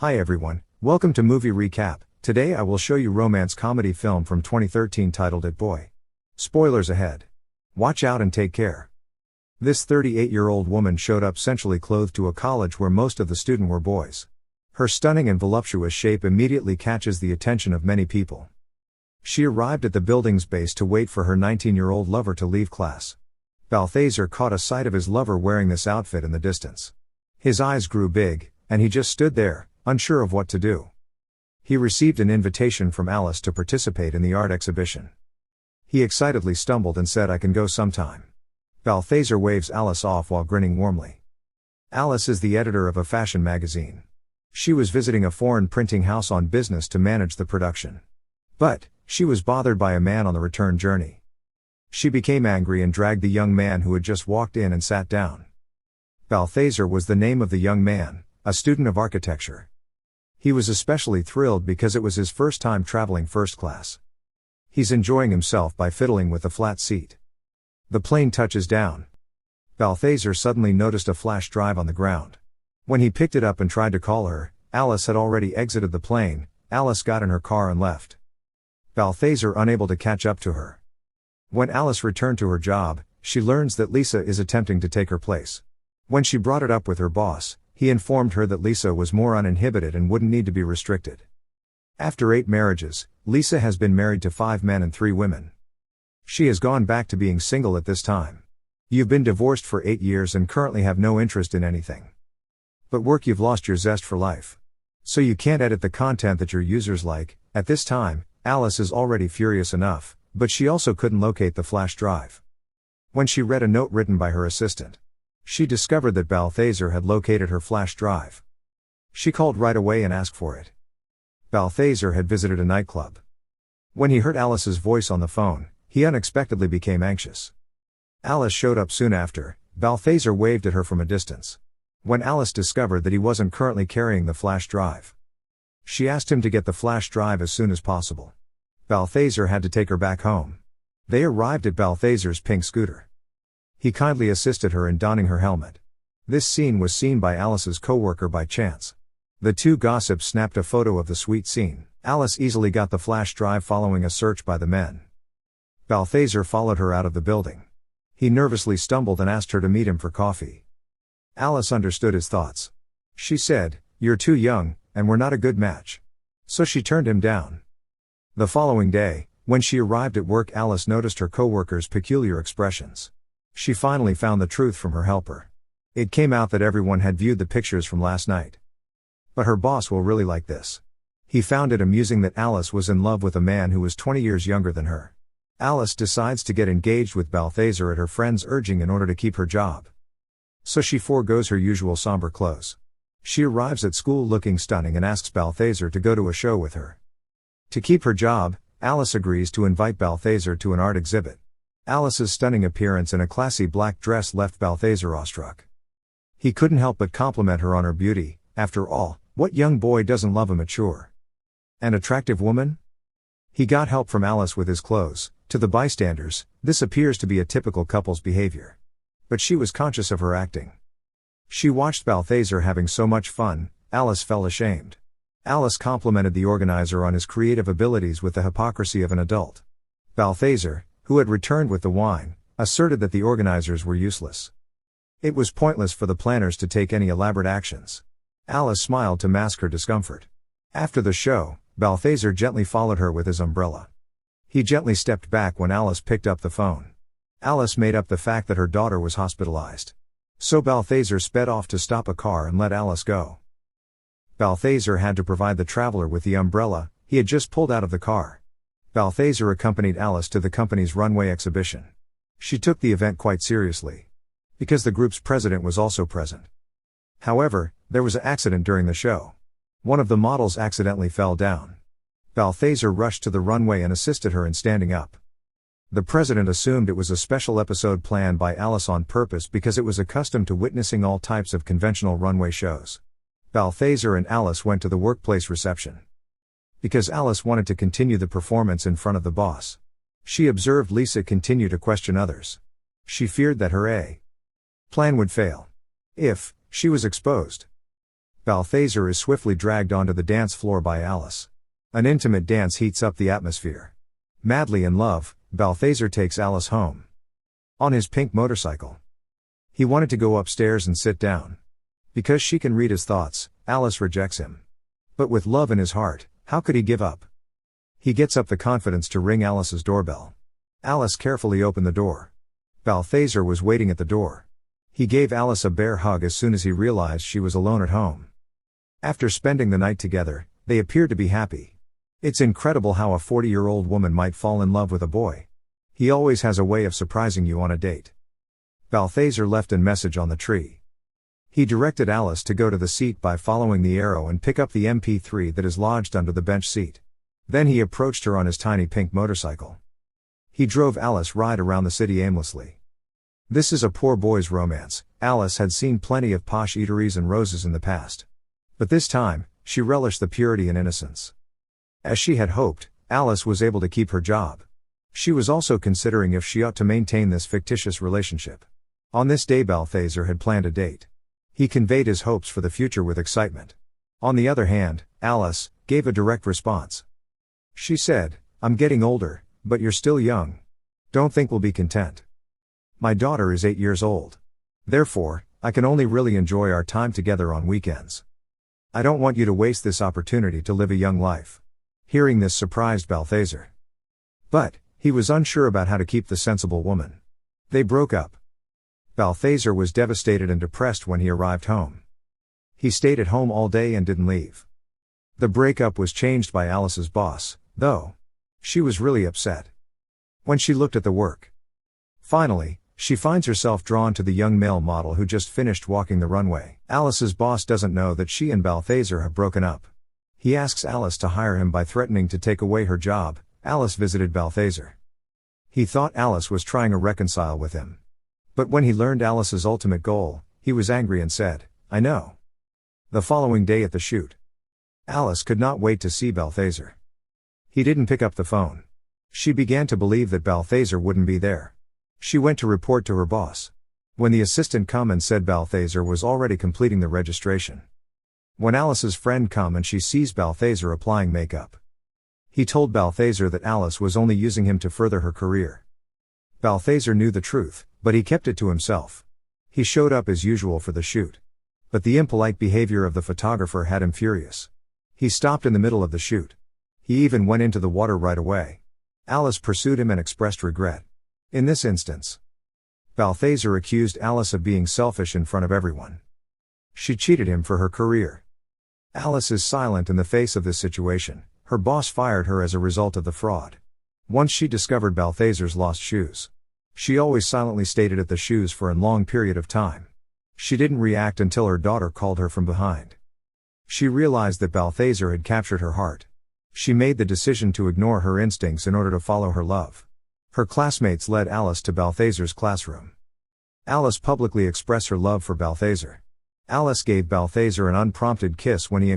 Hi everyone, welcome to Movie Recap. Today I will show you romance comedy film from 2013 titled It Boy. Spoilers ahead. Watch out and take care. This 38-year-old woman showed up sensually clothed to a college where most of the students were boys. Her stunning and voluptuous shape immediately catches the attention of many people. She arrived at the building's base to wait for her 19-year-old lover to leave class. Balthazar caught a sight of his lover wearing this outfit in the distance. His eyes grew big, and he just stood there, unsure of what to do. He received an invitation from Alice to participate in the art exhibition. He excitedly stumbled and said, "I can go sometime." Balthazar waves Alice off while grinning warmly. Alice is the editor of a fashion magazine. She was visiting a foreign printing house on business to manage the production. But she was bothered by a man on the return journey. She became angry and dragged the young man who had just walked in and sat down. Balthazar was the name of the young man, a student of architecture. He was especially thrilled because it was his first time traveling first class. He's enjoying himself by fiddling with the flat seat. The plane touches down. Balthazar suddenly noticed a flash drive on the ground. When he picked it up and tried to call her, Alice had already exited the plane. Alice got in her car and left. Balthazar unable to catch up to her. When Alice returned to her job, she learns that Lisa is attempting to take her place. When she brought it up with her boss, he informed her that Lisa was more uninhibited and wouldn't need to be restricted. After 8 marriages, Lisa has been married to 5 men and 3 women. She has gone back to being single at this time. You've been divorced for 8 years and currently have no interest in anything. But work, you've lost your zest for life. So you can't edit the content that your users like. At this time, Alice is already furious enough, but she also couldn't locate the flash drive. When she read a note written by her assistant, she discovered that Balthazar had located her flash drive. She called right away and asked for it. Balthazar had visited a nightclub. When he heard Alice's voice on the phone, he unexpectedly became anxious. Alice showed up soon after. Balthazar waved at her from a distance. When Alice discovered that he wasn't currently carrying the flash drive, she asked him to get the flash drive as soon as possible. Balthazar had to take her back home. They arrived at Balthazar's pink scooter. He kindly assisted her in donning her helmet. This scene was seen by Alice's co-worker by chance. The two gossips snapped a photo of the sweet scene. Alice easily got the flash drive following a search by the men. Balthazar followed her out of the building. He nervously stumbled and asked her to meet him for coffee. Alice understood his thoughts. She said, "You're too young, and we're not a good match." So she turned him down. The following day, when she arrived at work, Alice noticed her co-worker's peculiar expressions. She finally found the truth from her helper. It came out that everyone had viewed the pictures from last night. But her boss will really like this. He found it amusing that Alice was in love with a man who was 20 years younger than her. Alice decides to get engaged with Balthazar at her friend's urging in order to keep her job. So she forgoes her usual somber clothes. She arrives at school looking stunning and asks Balthazar to go to a show with her. To keep her job, Alice agrees to invite Balthazar to an art exhibit. Alice's stunning appearance in a classy black dress left Balthazar awestruck. He couldn't help but compliment her on her beauty. After all, what young boy doesn't love a mature and attractive woman? He got help from Alice with his clothes. To the bystanders, this appears to be a typical couple's behavior. But she was conscious of her acting. She watched Balthazar having so much fun. Alice felt ashamed. Alice complimented the organizer on his creative abilities with the hypocrisy of an adult. Balthazar, who had returned with the wine, asserted that the organizers were useless. It was pointless for the planners to take any elaborate actions. Alice smiled to mask her discomfort. After the show, Balthazar gently followed her with his umbrella. He gently stepped back when Alice picked up the phone. Alice made up the fact that her daughter was hospitalized. So Balthazar sped off to stop a car and let Alice go. Balthazar had to provide the traveler with the umbrella. He had just pulled out of the car. Balthazar accompanied Alice to the company's runway exhibition. She took the event quite seriously, because the group's president was also present. However, there was an accident during the show. One of the models accidentally fell down. Balthazar rushed to the runway and assisted her in standing up. The president assumed it was a special episode planned by Alice on purpose because it was accustomed to witnessing all types of conventional runway shows. Balthazar and Alice went to the workplace reception. Because Alice wanted to continue the performance in front of the boss. She observed Lisa continue to question others. She feared that her plan would fail if she was exposed. Balthazar is swiftly dragged onto the dance floor by Alice. An intimate dance heats up the atmosphere. Madly in love, Balthazar takes Alice home. On his pink motorcycle. He wanted to go upstairs and sit down. Because she can read his thoughts, Alice rejects him. But with love in his heart, how could he give up? He gets up the confidence to ring Alice's doorbell. Alice carefully opened the door. Balthazar was waiting at the door. He gave Alice a bear hug as soon as he realized she was alone at home. After spending the night together, they appeared to be happy. It's incredible how a 40-year-old woman might fall in love with a boy. He always has a way of surprising you on a date. Balthazar left a message on the tree. He directed Alice to go to the seat by following the arrow and pick up the MP3 that is lodged under the bench seat. Then he approached her on his tiny pink motorcycle. He drove Alice ride around the city aimlessly. This is a poor boy's romance. Alice had seen plenty of posh eateries and roses in the past. But this time, she relished the purity and innocence. As she had hoped, Alice was able to keep her job. She was also considering if she ought to maintain this fictitious relationship. On this day Balthazar had planned a date. He conveyed his hopes for the future with excitement. On the other hand, Alice gave a direct response. She said, "I'm getting older, but you're still young. Don't think we'll be content. My daughter is 8 years old. Therefore, I can only really enjoy our time together on weekends. I don't want you to waste this opportunity to live a young life." Hearing this surprised Balthazar. But he was unsure about how to keep the sensible woman. They broke up. Balthazar was devastated and depressed when he arrived home. He stayed at home all day and didn't leave. The breakup was changed by Alice's boss, though. She was really upset. When she looked at the work. Finally, she finds herself drawn to the young male model who just finished walking the runway. Alice's boss doesn't know that she and Balthazar have broken up. He asks Alice to hire him by threatening to take away her job. Alice visited Balthazar. He thought Alice was trying to reconcile with him. But when he learned Alice's ultimate goal, he was angry and said, "I know." The following day at the shoot, Alice could not wait to see Balthazar. He didn't pick up the phone. She began to believe that Balthazar wouldn't be there. She went to report to her boss. When the assistant come and said Balthazar was already completing the registration. When Alice's friend come and she sees Balthazar applying makeup. He told Balthazar that Alice was only using him to further her career. Balthazar knew the truth, but he kept it to himself. He showed up as usual for the shoot. But the impolite behavior of the photographer had him furious. He stopped in the middle of the shoot. He even went into the water right away. Alice pursued him and expressed regret. In this instance, Balthazar accused Alice of being selfish in front of everyone. She cheated him for her career. Alice is silent in the face of this situation. Her boss fired her as a result of the fraud. Once she discovered Balthazar's lost shoes. She always silently stayed at the shoes for a long period of time. She didn't react until her daughter called her from behind. She realized that Balthazar had captured her heart. She made the decision to ignore her instincts in order to follow her love. Her classmates led Alice to Balthazar's classroom. Alice publicly expressed her love for Balthazar. Alice gave Balthazar an unprompted kiss when he